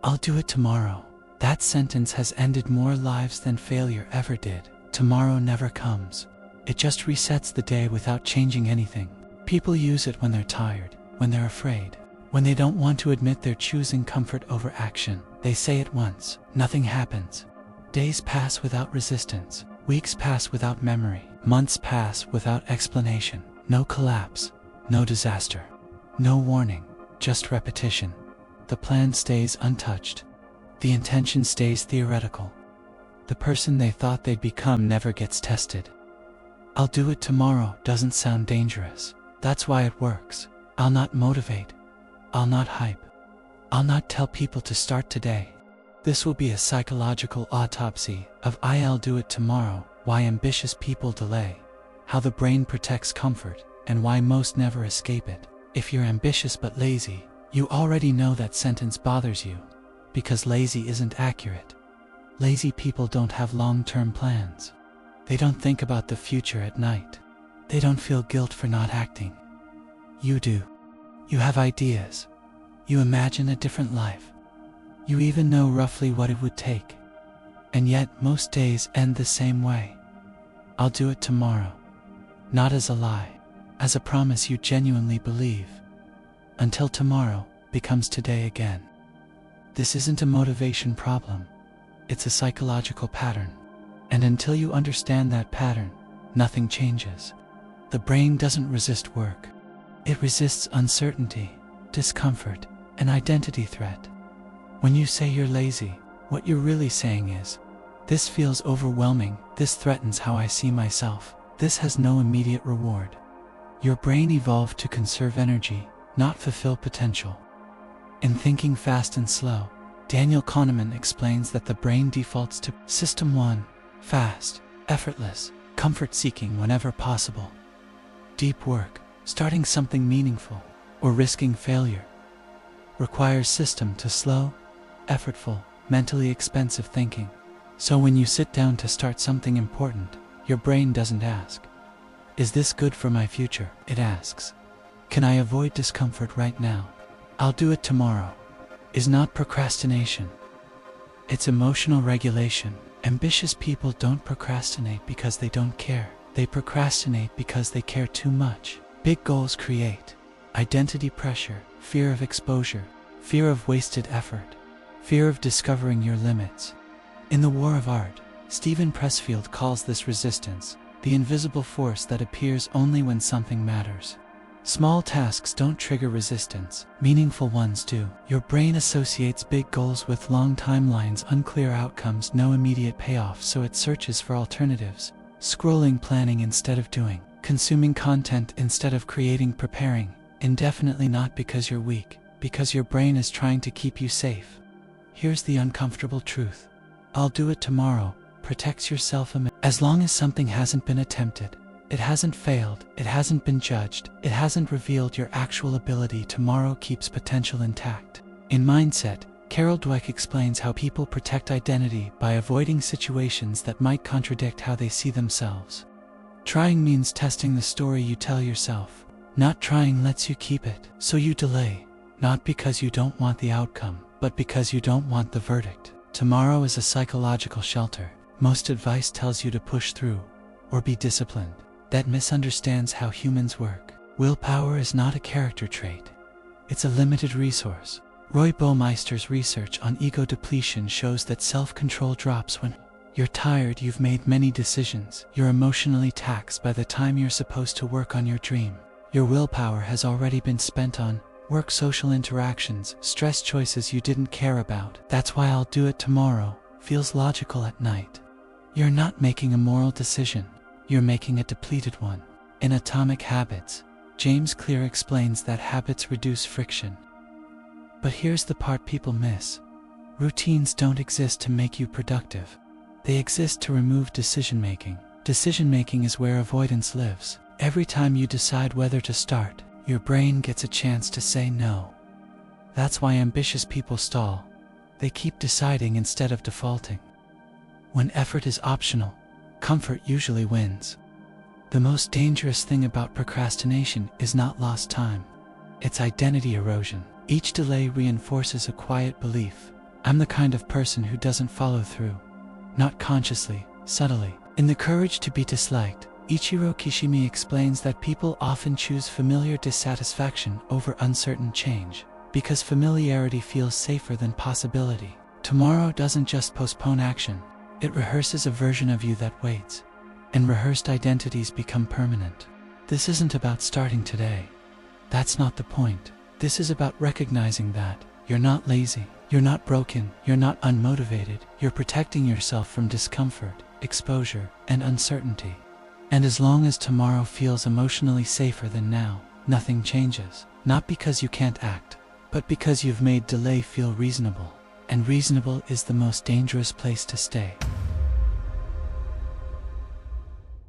I'll do it tomorrow. That sentence has ended more lives than failure ever did. Tomorrow never comes. It just resets the day without changing anything. People use it when they're tired, when they're afraid, when they don't want to admit they're choosing comfort over action. They say it once, nothing happens. Days pass without resistance. Weeks pass without memory. Months pass without explanation. No collapse, no disaster, no warning, just repetition. The plan stays untouched. The intention stays theoretical. The person they thought they'd become never gets tested. I'll do it tomorrow doesn't sound dangerous. That's why it works. I'll not motivate. I'll not hype. I'll not tell people to start today. This will be a psychological autopsy of I'll do it tomorrow, why ambitious people delay, how the brain protects comfort, and why most never escape it. If you're ambitious but lazy, you already know that sentence bothers you, because lazy isn't accurate. Lazy people don't have long-term plans. They don't think about the future at night. They don't feel guilt for not acting. You do. You have ideas. You imagine a different life. You even know roughly what it would take. And yet most days end the same way. I'll do it tomorrow. Not as a lie, as a promise you genuinely believe. Until tomorrow becomes today again. This isn't a motivation problem. It's a psychological pattern. And until you understand that pattern, nothing changes. The brain doesn't resist work. It resists uncertainty, discomfort, and identity threat. When you say you're lazy, what you're really saying is, this feels overwhelming, this threatens how I see myself, this has no immediate reward. Your brain evolved to conserve energy, not fulfill potential. In Thinking Fast and Slow, Daniel Kahneman explains that the brain defaults to System 1, fast, effortless, comfort-seeking whenever possible. Deep work, starting something meaningful, or risking failure, requires System to slow, effortful, mentally expensive thinking. So when you sit down to start something important, your brain doesn't ask, is this good for my future? It asks, can I avoid discomfort right now? I'll do it tomorrow. Is not procrastination. It's emotional regulation. Ambitious people don't procrastinate because they don't care. They procrastinate because they care too much. Big goals create identity pressure, fear of exposure, fear of wasted effort, fear of discovering your limits. In The War of Art, Stephen Pressfield calls this resistance, the invisible force that appears only when something matters. Small tasks don't trigger resistance, meaningful ones do. Your brain associates big goals with long timelines, unclear outcomes, no immediate payoff, so it searches for alternatives. Scrolling, planning instead of doing, consuming content instead of creating, preparing, indefinitely, not because you're weak, because your brain is trying to keep you safe. Here's the uncomfortable truth. I'll do it tomorrow protects your self-image. As long as something hasn't been attempted, it hasn't failed, it hasn't been judged, it hasn't revealed your actual ability, tomorrow keeps potential intact. In Mindset, Carol Dweck explains how people protect identity by avoiding situations that might contradict how they see themselves. Trying means testing the story you tell yourself. Not trying lets you keep it. So you delay, not because you don't want the outcome, but because you don't want the verdict. Tomorrow is a psychological shelter. Most advice tells you to push through, or be disciplined. That misunderstands how humans work. Willpower is not a character trait. It's a limited resource. Roy Baumeister's research on ego depletion shows that self-control drops when you're tired, you've made many decisions, you're emotionally taxed by the time you're supposed to work on your dream. Your willpower has already been spent on work, social interactions, stress, choices you didn't care about. That's why I'll do it tomorrow feels logical at night. You're not making a moral decision. You're making a depleted one. In Atomic Habits, James Clear explains that habits reduce friction. But here's the part people miss. Routines don't exist to make you productive. They exist to remove decision-making. Decision-making is where avoidance lives. Every time you decide whether to start, your brain gets a chance to say no. That's why ambitious people stall. They keep deciding instead of defaulting. When effort is optional, comfort usually wins. The most dangerous thing about procrastination is not lost time. It's identity erosion. Each delay reinforces a quiet belief. I'm the kind of person who doesn't follow through. Not consciously, subtly. In The Courage to be Disliked, Ichiro Kishimi explains that people often choose familiar dissatisfaction over uncertain change, because familiarity feels safer than possibility. Tomorrow doesn't just postpone action, it rehearses a version of you that waits, and rehearsed identities become permanent. This isn't about starting today. That's not the point. This is about recognizing that you're not lazy, you're not broken, you're not unmotivated, you're protecting yourself from discomfort, exposure, and uncertainty. And as long as tomorrow feels emotionally safer than now, nothing changes. Not because you can't act, but because you've made delay feel reasonable. And reasonable is the most dangerous place to stay.